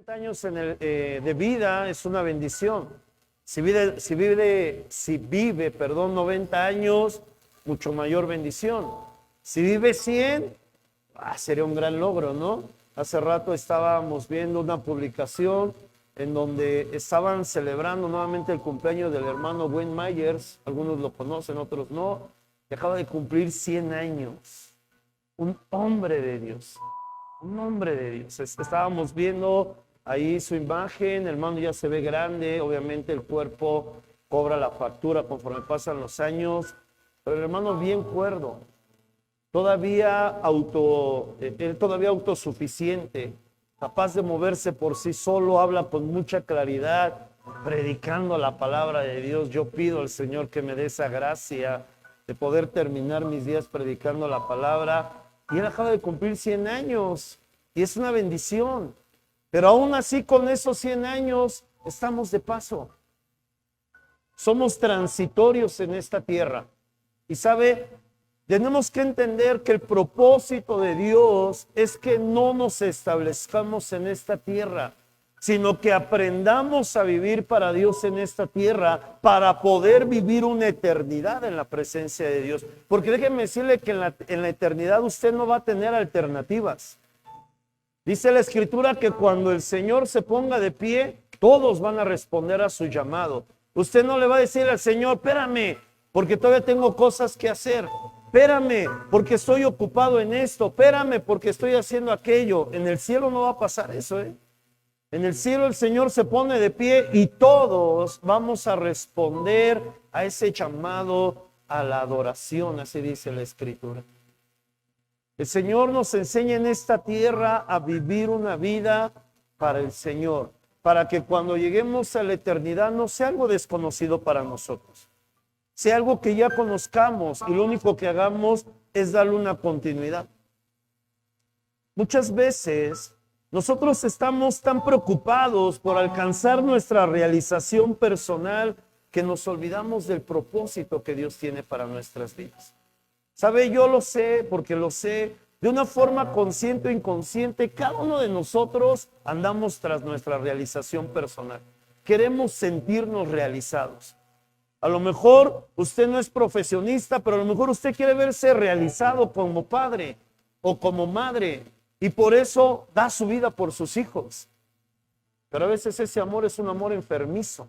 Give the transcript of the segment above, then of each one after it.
años de vida es una bendición. Si vive, 90 años, mucho mayor bendición. Si vive 100, sería un gran logro, ¿no? Hace rato estábamos viendo una publicación en donde estaban celebrando nuevamente el cumpleaños del hermano Wayne Myers. Algunos lo conocen, otros no. Que acaba de cumplir 100 años. Un hombre de Dios. Un hombre de Dios. Estábamos viendo ahí su imagen, el hermano ya se ve grande, obviamente el cuerpo cobra la factura conforme pasan los años, pero el hermano bien cuerdo, él todavía autosuficiente, capaz de moverse por sí solo, habla con mucha claridad, predicando la palabra de Dios. Yo pido al Señor que me dé esa gracia de poder terminar mis días predicando la palabra. Y él acaba de cumplir 100 años y es una bendición. Pero aún así, con esos 100 años, estamos de paso. Somos transitorios en esta tierra. Y sabe, tenemos que entender que el propósito de Dios es que no nos establezcamos en esta tierra, sino que aprendamos a vivir para Dios en esta tierra para poder vivir una eternidad en la presencia de Dios. Porque déjenme decirle que en la eternidad usted no va a tener alternativas. Dice la Escritura que cuando el Señor se ponga de pie, todos van a responder a su llamado. Usted no le va a decir al Señor, espérame, porque todavía tengo cosas que hacer. Espérame, porque estoy ocupado en esto. Espérame, porque estoy haciendo aquello. En el cielo no va a pasar eso, ¿eh? En el cielo el Señor se pone de pie y todos vamos a responder a ese llamado a la adoración, así dice la Escritura. El Señor nos enseña en esta tierra a vivir una vida para el Señor, para que cuando lleguemos a la eternidad no sea algo desconocido para nosotros, sea algo que ya conozcamos y lo único que hagamos es darle una continuidad. Muchas veces nosotros estamos tan preocupados por alcanzar nuestra realización personal que nos olvidamos del propósito que Dios tiene para nuestras vidas. ¿Sabe? Yo lo sé, porque lo sé, de una forma consciente o inconsciente, cada uno de nosotros andamos tras nuestra realización personal. Queremos sentirnos realizados. A lo mejor usted no es profesionista, pero a lo mejor usted quiere verse realizado como padre o como madre, y por eso da su vida por sus hijos. Pero a veces ese amor es un amor enfermizo,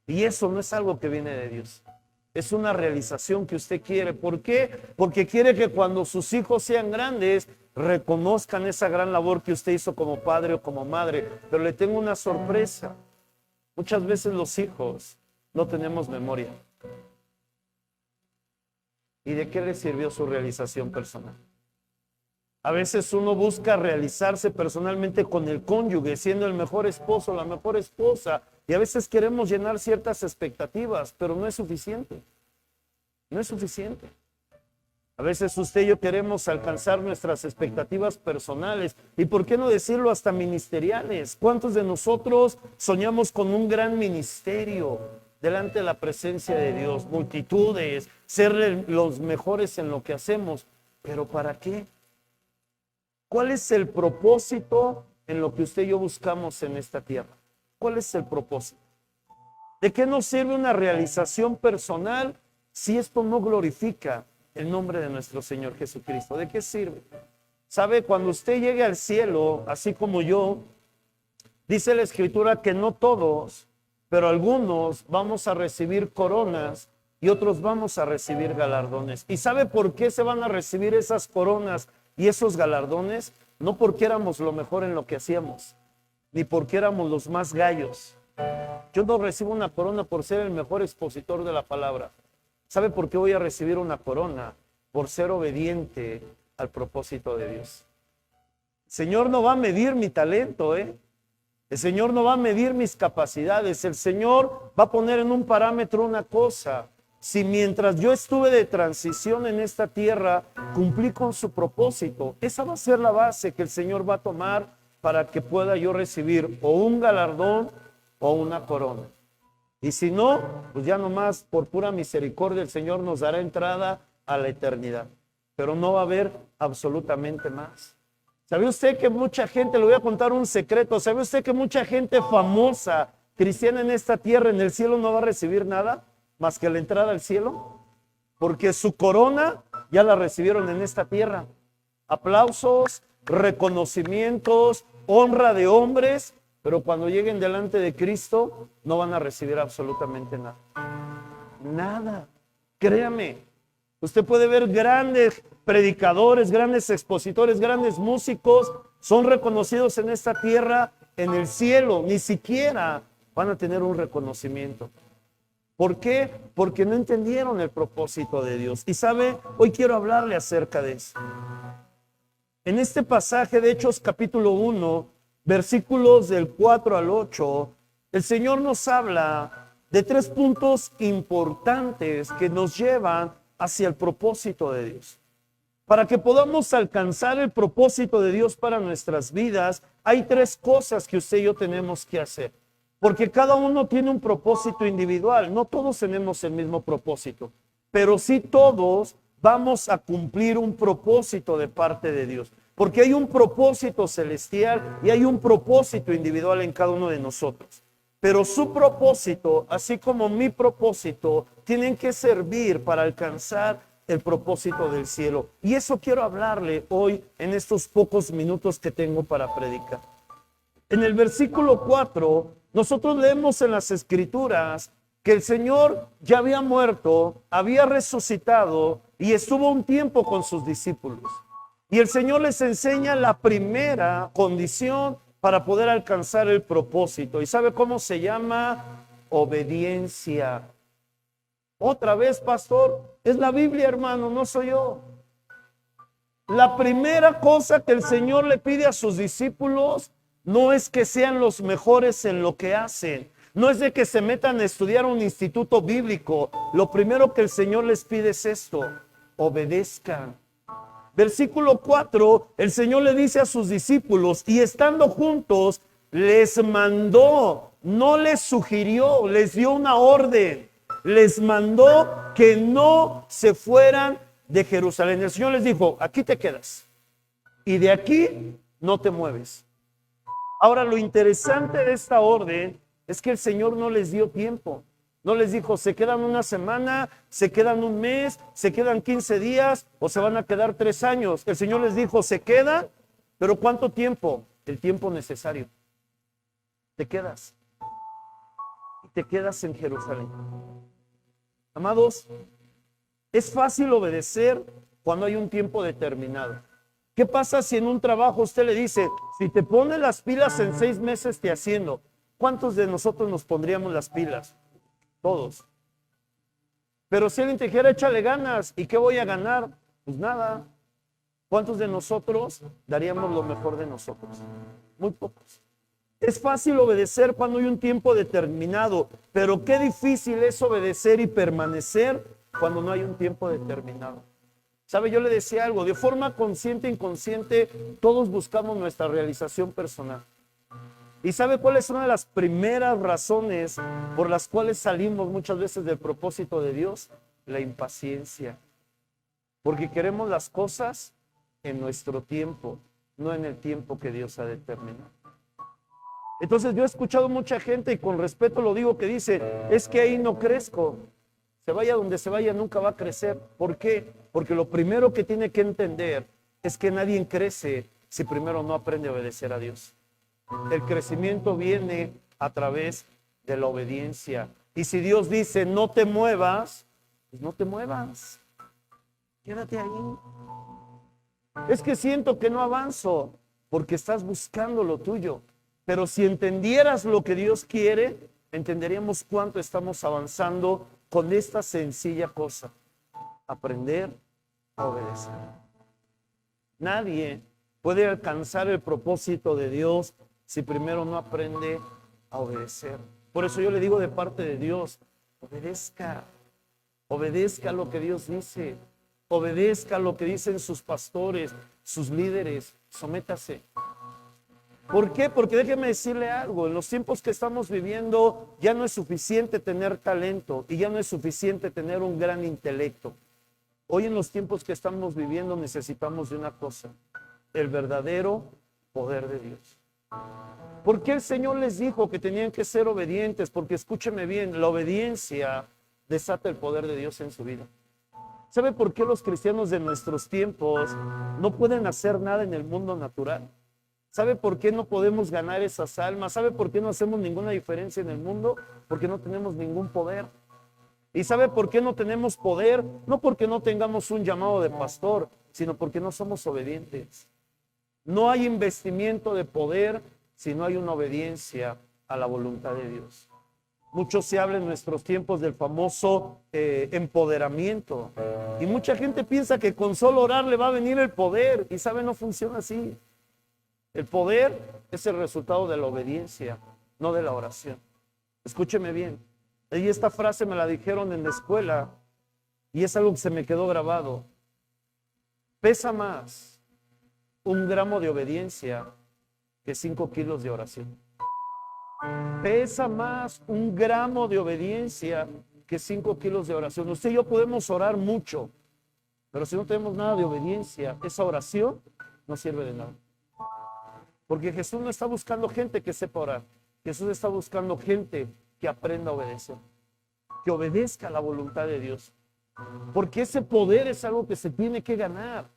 y eso no es algo que viene de Dios. Es una realización que usted quiere. ¿Por qué? Porque quiere que cuando sus hijos sean grandes, reconozcan esa gran labor que usted hizo como padre o como madre. Pero le tengo una sorpresa. Muchas veces los hijos no tenemos memoria. ¿Y de qué le sirvió su realización personal? A veces uno busca realizarse personalmente con el cónyuge, siendo el mejor esposo, la mejor esposa, y a veces queremos llenar ciertas expectativas, pero no es suficiente. No es suficiente. A veces usted y yo queremos alcanzar nuestras expectativas personales, y por qué no decirlo hasta ministeriales. ¿Cuántos de nosotros soñamos con un gran ministerio delante de la presencia de Dios? Multitudes, ser los mejores en lo que hacemos, pero ¿para qué? ¿Cuál es el propósito en lo que usted y yo buscamos en esta tierra? ¿Cuál es el propósito? ¿De qué nos sirve una realización personal si esto no glorifica el nombre de nuestro Señor Jesucristo? ¿De qué sirve? ¿Sabe? Cuando usted llegue al cielo, así como yo, dice la Escritura que no todos, pero algunos vamos a recibir coronas y otros vamos a recibir galardones. ¿Y sabe por qué se van a recibir esas coronas y esos galardones? No porque éramos lo mejor en lo que hacíamos, ni porque éramos los más gallos. Yo no recibo una corona por ser el mejor expositor de la palabra. ¿Sabe por qué voy a recibir una corona? Por ser obediente al propósito de Dios. El Señor no va a medir mi talento, ¿eh? El Señor no va a medir mis capacidades. El Señor va a poner en un parámetro una cosa. Si mientras yo estuve de transición en esta tierra, cumplí con su propósito, esa va a ser la base que el Señor va a tomar para que pueda yo recibir o un galardón o una corona. Y si no, pues ya nomás por pura misericordia el Señor nos dará entrada a la eternidad. Pero no va a haber absolutamente más. ¿Sabe usted que mucha gente, le voy a contar un secreto, sabe usted que mucha gente famosa, cristiana en esta tierra, en el cielo no va a recibir nada más que la entrada al cielo? Porque su corona ya la recibieron en esta tierra. Aplausos, reconocimientos, honra de hombres, pero cuando lleguen delante de Cristo no van a recibir absolutamente nada. Nada. Créame, usted puede ver grandes predicadores, grandes expositores, grandes músicos, son reconocidos en esta tierra, en el cielo, ni siquiera van a tener un reconocimiento. ¿Por qué? Porque no entendieron el propósito de Dios. Y sabe, hoy quiero hablarle acerca de eso. En este pasaje de Hechos capítulo 1, versículos del 4 al 8, el Señor nos habla de 3 puntos importantes que nos llevan hacia el propósito de Dios. Para que podamos alcanzar el propósito de Dios para nuestras vidas, hay 3 cosas que usted y yo tenemos que hacer. Porque cada uno tiene un propósito individual. No todos tenemos el mismo propósito, pero sí todos vamos a cumplir un propósito de parte de Dios. Porque hay un propósito celestial y hay un propósito individual en cada uno de nosotros. Pero su propósito, así como mi propósito, tienen que servir para alcanzar el propósito del cielo. Y eso quiero hablarle hoy en estos pocos minutos que tengo para predicar. En el versículo 4, nosotros leemos en las Escrituras que el Señor ya había muerto, había resucitado y estuvo un tiempo con sus discípulos. Y el Señor les enseña la primera condición para poder alcanzar el propósito. ¿Y sabe cómo se llama? Obediencia. Otra vez, pastor, es la Biblia, hermano, no soy yo. La primera cosa que el Señor le pide a sus discípulos no es que sean los mejores en lo que hacen. No es de que se metan a estudiar un instituto bíblico. Lo primero que el Señor les pide es esto: obedezcan. Versículo 4, el Señor le dice a sus discípulos, y estando juntos, les mandó, no les sugirió, les dio una orden. Les mandó que no se fueran de Jerusalén. El Señor les dijo: aquí te quedas y de aquí no te mueves. Ahora, lo interesante de esta orden es que el Señor no les dio tiempo. No les dijo: se quedan una semana, se quedan un mes, se quedan 15 días o se van a quedar 3 años. El Señor les dijo: se quedan, pero ¿cuánto tiempo? El tiempo necesario. Te quedas. Y te quedas en Jerusalén. Amados, es fácil obedecer cuando hay un tiempo determinado. ¿Qué pasa si en un trabajo usted le dice: si te pones las pilas en 6 meses te asciendo? ¿Cuántos de nosotros nos pondríamos las pilas? Todos. Pero si alguien te dijera: échale ganas, ¿y qué voy a ganar? Pues nada. ¿Cuántos de nosotros daríamos lo mejor de nosotros? Muy pocos. Es fácil obedecer cuando hay un tiempo determinado, pero qué difícil es obedecer y permanecer cuando no hay un tiempo determinado. ¿Sabe? Yo le decía algo, de forma consciente e inconsciente, todos buscamos nuestra realización personal. ¿Y sabe cuál es una de las primeras razones por las cuales salimos muchas veces del propósito de Dios? La impaciencia. Porque queremos las cosas en nuestro tiempo, no en el tiempo que Dios ha determinado. Entonces yo he escuchado mucha gente, y con respeto lo digo, que dice: es que ahí no crezco. Se vaya donde se vaya, nunca va a crecer. ¿Por qué? Porque lo primero que tiene que entender es que nadie crece si primero no aprende a obedecer a Dios. El crecimiento viene a través de la obediencia. Y si Dios dice: no te muevas, pues no te muevas. Quédate ahí. Es que siento que no avanzo, porque estás buscando lo tuyo. Pero si entendieras lo que Dios quiere, entenderíamos cuánto estamos avanzando con esta sencilla cosa: aprender a obedecer. Nadie puede alcanzar el propósito de Dios si primero no aprende a obedecer. Por eso yo le digo de parte de Dios: obedezca. Obedezca lo que Dios dice. Obedezca lo que dicen sus pastores, sus líderes. Sométase. ¿Por qué? Porque déjeme decirle algo: en los tiempos que estamos viviendo ya no es suficiente tener talento y ya no es suficiente tener un gran intelecto. Hoy, en los tiempos que estamos viviendo, necesitamos de una cosa: el verdadero poder de Dios. ¿Por qué el Señor les dijo que tenían que ser obedientes? Porque escúcheme bien, la obediencia desata el poder de Dios en su vida. ¿Sabe por qué los cristianos de nuestros tiempos no pueden hacer nada en el mundo natural? ¿Sabe por qué no podemos ganar esas almas? ¿Sabe por qué no hacemos ninguna diferencia en el mundo? Porque no tenemos ningún poder. ¿Y sabe por qué no tenemos poder? No porque no tengamos un llamado de pastor, sino porque no somos obedientes. No hay investimiento de poder si no hay una obediencia a la voluntad de Dios. Mucho se habla en nuestros tiempos del famoso empoderamiento. Y mucha gente piensa que con solo orar le va a venir el poder. Y sabe, no funciona así. El poder es el resultado de la obediencia, no de la oración. Escúcheme bien. Y esta frase me la dijeron en la escuela y es algo que se me quedó grabado. Pesa más un gramo de obediencia que 5 kilos de oración. Pesa más un gramo de obediencia que 5 kilos de oración. Usted y yo podemos orar mucho, pero si no tenemos nada de obediencia, esa oración no sirve de nada. Porque Jesús no está buscando gente que sepa orar. Jesús está buscando gente que aprenda a obedecer, que obedezca a la voluntad de Dios. Porque ese poder es algo que se tiene que ganar.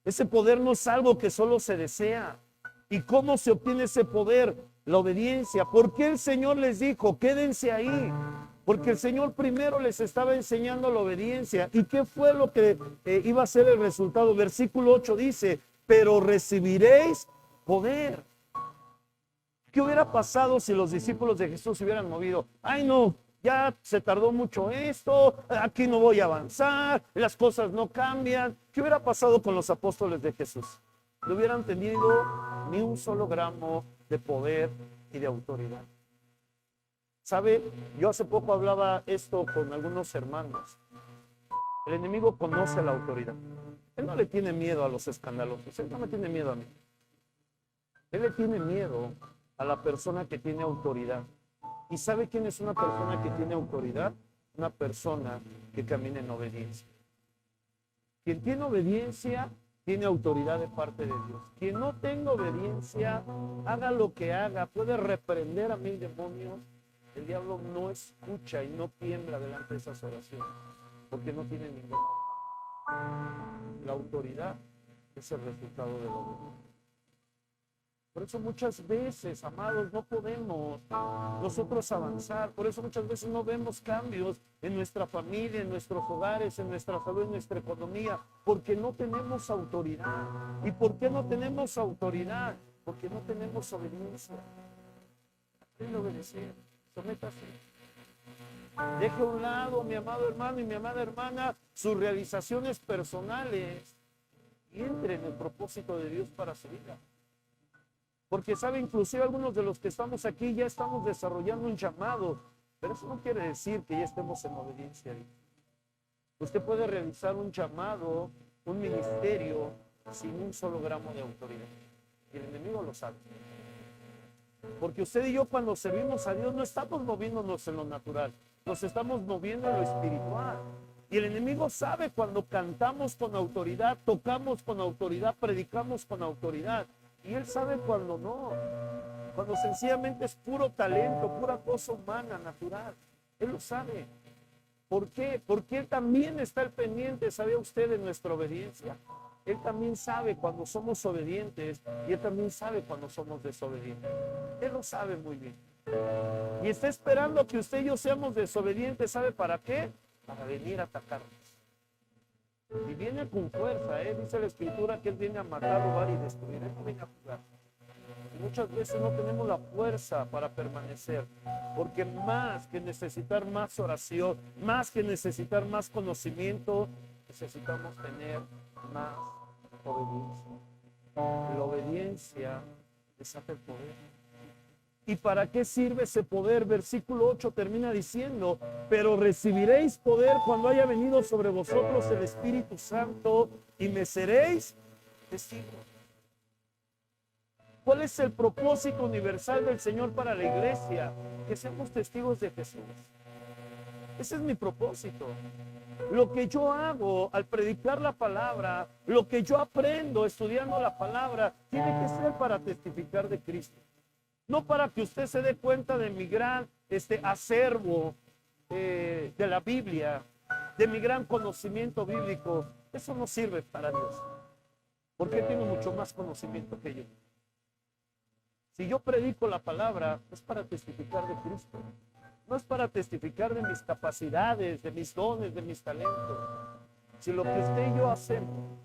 Ese poder no es algo que solo se desea. ¿Y cómo se obtiene ese poder? La obediencia. ¿Por qué el Señor les dijo, quédense ahí? Porque el Señor primero les estaba enseñando la obediencia. ¿Y qué fue lo que iba a ser el resultado? Versículo 8 dice, pero recibiréis poder. ¿Qué hubiera pasado si los discípulos de Jesús se hubieran movido? Ay, no, ya se tardó mucho esto, aquí no voy a avanzar, las cosas no cambian. ¿Qué hubiera pasado con los apóstoles de Jesús? No hubieran tenido ni un solo gramo de poder y de autoridad. ¿Sabe? Yo hace poco hablaba esto con algunos hermanos. El enemigo conoce la autoridad. Él no le tiene miedo a los escandalosos, él no me tiene miedo a mí. Él le tiene miedo a la persona que tiene autoridad. ¿Y sabe quién es una persona que tiene autoridad? Una persona que camina en obediencia. Quien tiene obediencia, tiene autoridad de parte de Dios. Quien no tenga obediencia, haga lo que haga, puede reprender a 1000 demonios. El diablo no escucha y no tiembla delante de esas oraciones, porque no tiene ninguna. La autoridad es el resultado de la obediencia. Por eso muchas veces, amados, no podemos nosotros avanzar. Por eso muchas veces no vemos cambios en nuestra familia, en nuestros hogares, en nuestra salud, en nuestra economía, porque no tenemos autoridad. ¿Y por qué no tenemos autoridad? Porque no tenemos obediencia. Aprende a obedecer, sométase. Deje a un lado, mi amado hermano y mi amada hermana, sus realizaciones personales y entre en el propósito de Dios para su vida. Porque sabe, inclusive algunos de los que estamos aquí ya estamos desarrollando un llamado, pero eso no quiere decir que ya estemos en obediencia a Dios. Usted puede realizar un llamado, un ministerio, sin un solo gramo de autoridad. Y el enemigo lo sabe. Porque usted y yo cuando servimos a Dios no estamos moviéndonos en lo natural, nos estamos moviendo en lo espiritual. Y el enemigo sabe cuando cantamos con autoridad, tocamos con autoridad, predicamos con autoridad. Y él sabe cuando no, cuando sencillamente es puro talento, pura cosa humana, natural. Él lo sabe. ¿Por qué? Porque él también está al pendiente, ¿sabe usted, de nuestra obediencia? Él también sabe cuando somos obedientes y él también sabe cuando somos desobedientes. Él lo sabe muy bien. Y está esperando que usted y yo seamos desobedientes, ¿sabe para qué? Para venir a atacarnos. Y viene con fuerza, dice la Escritura que él viene a matar, robar y destruir. Él no viene a jugar. Y muchas veces no tenemos la fuerza para permanecer, porque más que necesitar más oración, más que necesitar más conocimiento, necesitamos tener más obediencia. La obediencia desata el poder. ¿Y para qué sirve ese poder? Versículo 8 termina diciendo, pero recibiréis poder cuando haya venido sobre vosotros el Espíritu Santo y me seréis testigos. ¿Cuál es el propósito universal del Señor para la iglesia? Que seamos testigos de Jesús. Ese es mi propósito. Lo que yo hago al predicar la palabra, lo que yo aprendo estudiando la palabra, tiene que ser para testificar de Cristo. No para que usted se dé cuenta de mi gran acervo de la Biblia, de mi gran conocimiento bíblico. Eso no sirve para Dios, porque Él tiene mucho más conocimiento que yo. Si yo predico la palabra, es para testificar de Cristo. No es para testificar de mis capacidades, de mis dones, de mis talentos. Si lo que usted y yo hacemos,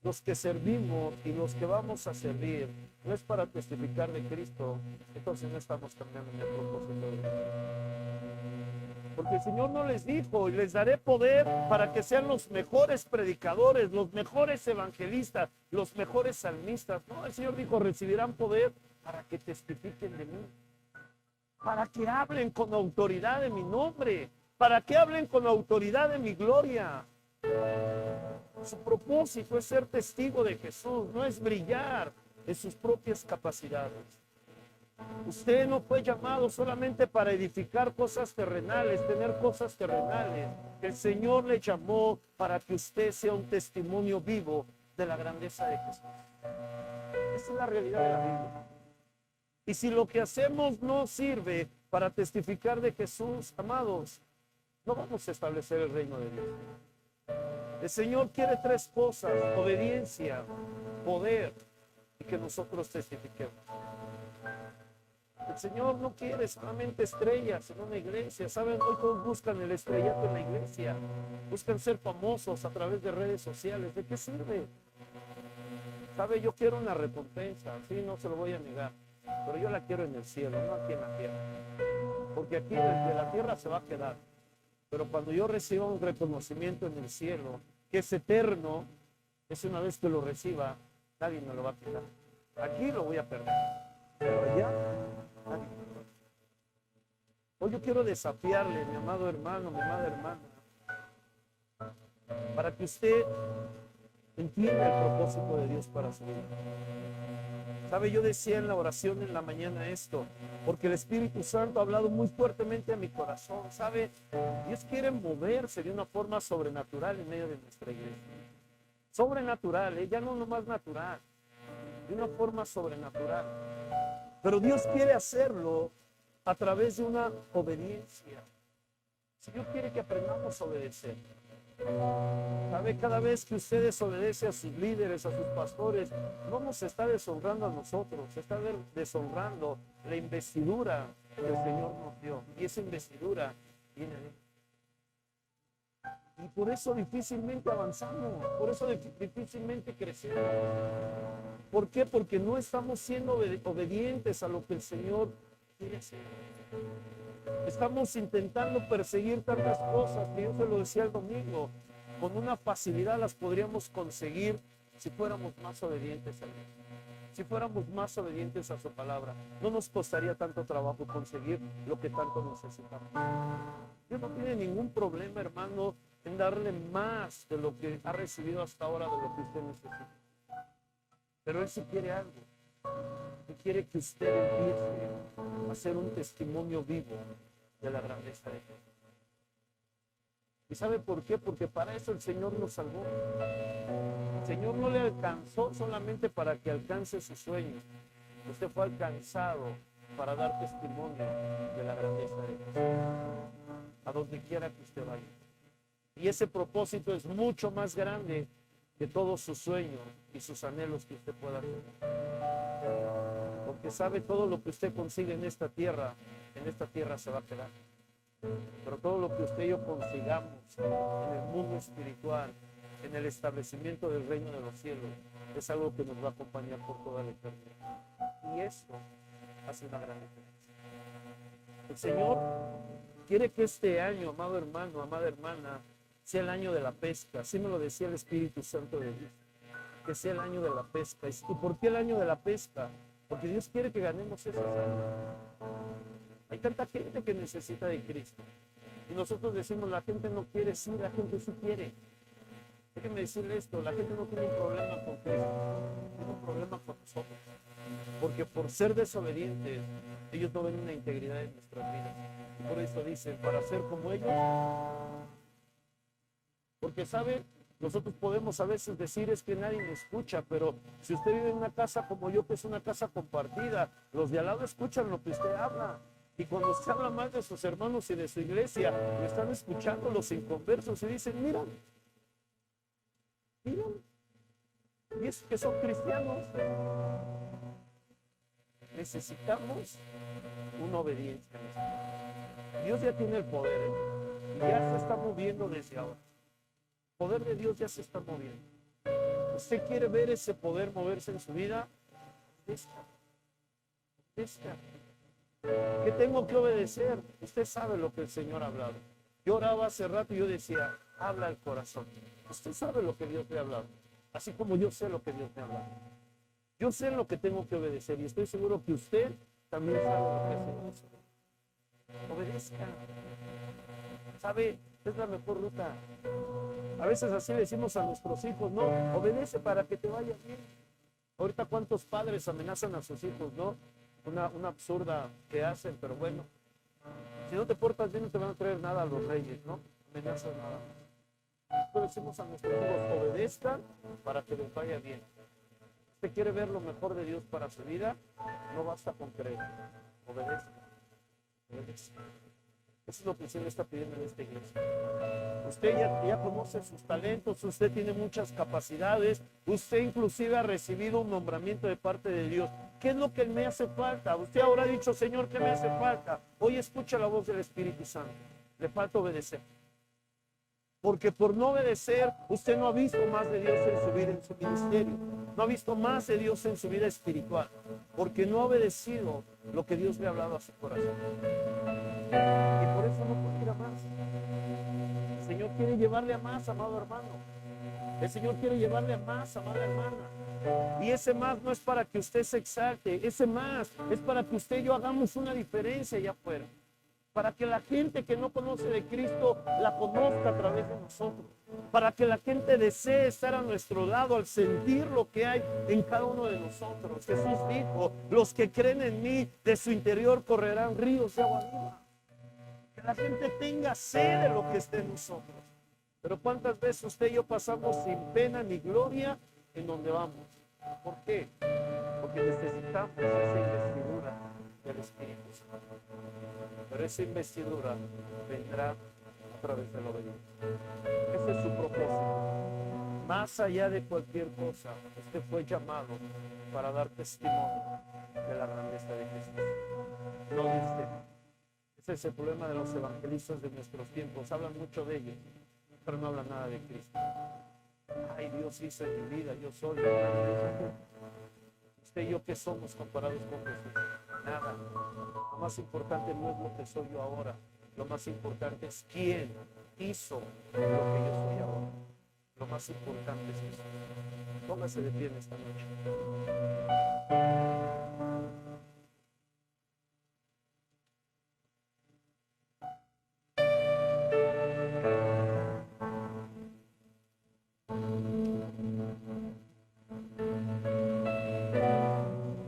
los que servimos y los que vamos a servir, no es para testificar de Cristo, entonces no estamos cambiando en el propósito de Dios. Porque el Señor no les dijo, y les daré poder para que sean los mejores predicadores, los mejores evangelistas, los mejores salmistas. No, el Señor dijo, recibirán poder para que testifiquen de mí, para que hablen con autoridad de mi nombre, para que hablen con autoridad de mi gloria. Su propósito es ser testigo de Jesús, no es brillar en sus propias capacidades. Usted no fue llamado solamente para edificar cosas terrenales, tener cosas terrenales. El Señor le llamó para que usted sea un testimonio vivo de la grandeza de Jesús. Esa es la realidad de la Biblia. Y si lo que hacemos no sirve para testificar de Jesús, amados, no vamos a establecer el reino de Dios. El Señor quiere tres cosas: obediencia, poder y que nosotros testifiquemos. El Señor no quiere solamente estrellas en una iglesia. Saben, hoy todos buscan el estrellato en la iglesia, buscan ser famosos a través de redes sociales. ¿De qué sirve? Sabe, yo quiero una recompensa, sí, no se lo voy a negar, pero yo la quiero en el cielo, no aquí en la tierra, porque aquí desde la tierra se va a quedar. Pero cuando yo reciba un reconocimiento en el cielo, que es eterno, es una vez que lo reciba, nadie me lo va a quitar. Aquí lo voy a perder, pero allá nadie me lo va a quitar. Hoy yo quiero desafiarle, mi amado hermano, mi amada hermana, para que usted entienda el propósito de Dios para su vida. Sabe, yo decía en la oración en la mañana esto, porque el Espíritu Santo ha hablado muy fuertemente a mi corazón. Sabe, Dios quiere moverse de una forma sobrenatural en medio de nuestra iglesia. Sobrenatural, ya no nomás natural, de una forma sobrenatural. Pero Dios quiere hacerlo a través de una obediencia. Si Dios quiere que aprendamos a obedecer. ¿Sabe? Cada vez que usted desobedece a sus líderes, a sus pastores, no nos está deshonrando a nosotros, está deshonrando la investidura que el Señor nos dio. Y esa investidura viene de Él. Y por eso difícilmente avanzamos, por eso difícilmente crecemos. ¿Por qué? Porque no estamos siendo obedientes a lo que el Señor quiere hacer. Estamos intentando perseguir tantas cosas que yo se lo decía el domingo, con una facilidad las podríamos conseguir si fuéramos más obedientes a Dios, si fuéramos más obedientes a su palabra. No nos costaría tanto trabajo conseguir lo que tanto necesitamos. Dios no tiene ningún problema, hermano, en darle más de lo que ha recibido hasta ahora, de lo que usted necesita. Pero Él sí quiere algo. Él quiere que usted empiece a ser un testimonio vivo de la grandeza de Dios. ¿Y sabe por qué? Porque para eso el Señor nos salvó. El Señor no le alcanzó solamente para que alcance sus sueños. Usted fue alcanzado para dar testimonio de la grandeza de Dios, a donde quiera que usted vaya. Y ese propósito es mucho más grande que todos sus sueños y sus anhelos que usted pueda tener. Porque sabe, todo lo que usted consigue en esta tierra se va a quedar. Pero todo lo que usted y yo consigamos en el mundo espiritual, en el establecimiento del reino de los cielos, es algo que nos va a acompañar por toda la eternidad. Y eso hace una gran diferencia. El Señor quiere que este año, amado hermano, amada hermana, sea el año de la pesca. Así me lo decía el Espíritu Santo de Dios, que sea el año de la pesca. ¿Y por qué el año de la pesca? Porque Dios quiere que ganemos esas almas. Hay tanta gente que necesita de Cristo. Y nosotros decimos, la gente no quiere, sí, la gente sí quiere. Déjenme decirle esto, la gente no tiene un problema con Cristo, tiene un problema con nosotros. Porque por ser desobedientes, ellos no ven una integridad en nuestras vidas. Y por eso dicen, para ser como ellos, porque sabe, nosotros podemos a veces decir es que nadie me escucha, pero si usted vive en una casa como yo, que es una casa compartida, los de al lado escuchan lo que usted habla. Y cuando usted habla mal de sus hermanos y de su iglesia, lo están escuchando los inconversos y dicen, mira, mira, y es que son cristianos. Necesitamos una obediencia. Dios ya tiene el poder, y ya se está moviendo desde ahora. El poder de Dios ya se está moviendo. ¿Usted quiere ver ese poder moverse en su vida? Obedezca. ¿Qué tengo que obedecer? Usted sabe lo que el Señor ha hablado. Yo oraba hace rato y yo decía, habla el corazón. Usted sabe lo que Dios le ha hablado, así como yo sé lo que Dios me ha hablado. Yo sé lo que tengo que obedecer y estoy seguro que usted también sabe lo que hace. Obedezca. ¿Sabe? Es la mejor ruta. A veces así le decimos a nuestros hijos, no, obedece para que te vaya bien. Ahorita cuántos padres amenazan a sus hijos, ¿no? Una absurda que hacen, pero bueno. Si no te portas bien no te van a traer nada a los reyes, ¿no? Amenazan nada más. Pero decimos a nuestros hijos, obedezcan para que les vaya bien. ¿Usted quiere ver lo mejor de Dios para su vida? No basta con creer. Obedezca. Obedezca. Eso es lo que el Señor está pidiendo en esta iglesia. Usted ya conoce sus talentos, usted tiene muchas capacidades, usted inclusive ha recibido un nombramiento de parte de Dios. ¿Qué es lo que me hace falta? Usted ahora ha dicho, Señor, ¿qué me hace falta? Hoy escucha la voz del Espíritu Santo. Le falta obedecer. Porque por no obedecer, usted no ha visto más de Dios en su vida, en su ministerio. No ha visto más de Dios en su vida espiritual. Porque no ha obedecido lo que Dios le ha hablado a su corazón. Y por eso no puede ir a más. El Señor quiere llevarle a más, amado hermano. El Señor quiere llevarle a más, amada hermana. Y ese más no es para que usted se exalte. Ese más es para que usted y yo hagamos una diferencia allá afuera. Para que la gente que no conoce de Cristo la conozca a través de nosotros. Para que la gente desee estar a nuestro lado al sentir lo que hay en cada uno de nosotros. Jesús dijo, los que creen en mí, de su interior correrán ríos de agua viva. Que la gente tenga sed de lo que esté en nosotros. Pero ¿cuántas veces usted y yo pasamos sin pena ni gloria en donde vamos? ¿Por qué? Porque necesitamos esa investidura del Espíritu Santo. Pero esa investidura vendrá a través de la obediencia. Ese es su propósito. Más allá de cualquier cosa, usted fue llamado para dar testimonio de la grandeza de Jesús. No de usted. Ese es el problema de los evangelistas de nuestros tiempos. Hablan mucho de ellos, pero no hablan nada de Cristo. Ay, Dios hizo en mi vida, yo soy. Usted y yo, ¿qué somos comparados con Jesús? Nada. Lo más importante no es lo que soy yo ahora. Lo más importante es quién hizo lo que yo soy ahora. Lo más importante es eso. Póngase de pie en esta noche.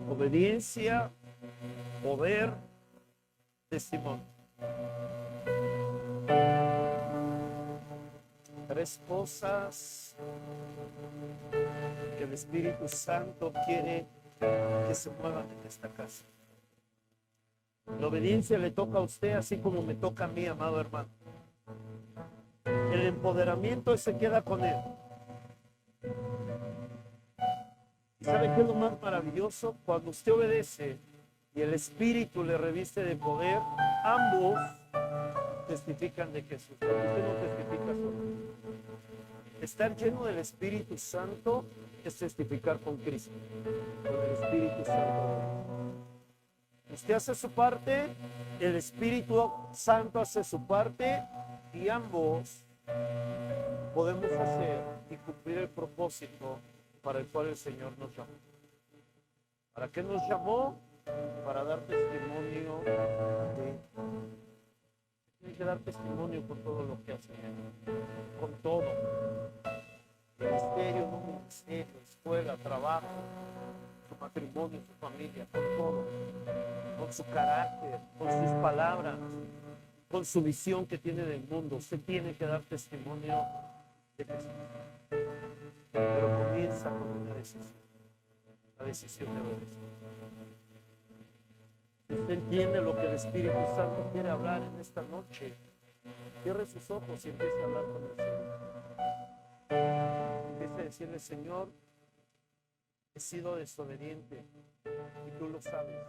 Obediencia, poder, testimonio. Tres cosas que el Espíritu Santo quiere que se muevan en esta casa. La obediencia le toca a usted así como me toca a mí, amado hermano. El empoderamiento se queda con él. ¿Y sabe qué es lo más maravilloso? Cuando usted obedece y el Espíritu le reviste de poder, ambos testifican de Jesús. Porque usted no testifica solo. Estar lleno del Espíritu Santo es testificar con Cristo, con el Espíritu Santo. Usted hace su parte, el Espíritu Santo hace su parte y ambos podemos hacer y cumplir el propósito para el cual el Señor nos llamó. ¿Para qué nos llamó? Para dar testimonio de... Tiene que dar testimonio con todo lo que hace, con todo. ministerio, escuela, trabajo, su matrimonio, su familia, con todo, con su carácter, con sus palabras, con su visión que tiene del mundo. Usted tiene que dar testimonio de que sí. Pero comienza con una decisión, la decisión de obedecer. Si usted entiende lo que el Espíritu Santo quiere hablar en esta noche, cierre sus ojos y empiece a hablar con el Señor. Empiece a decirle: Señor, he sido desobediente y tú lo sabes,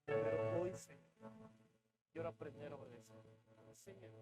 pero hoy, Señor, quiero aprender a obedecer. Enséñame.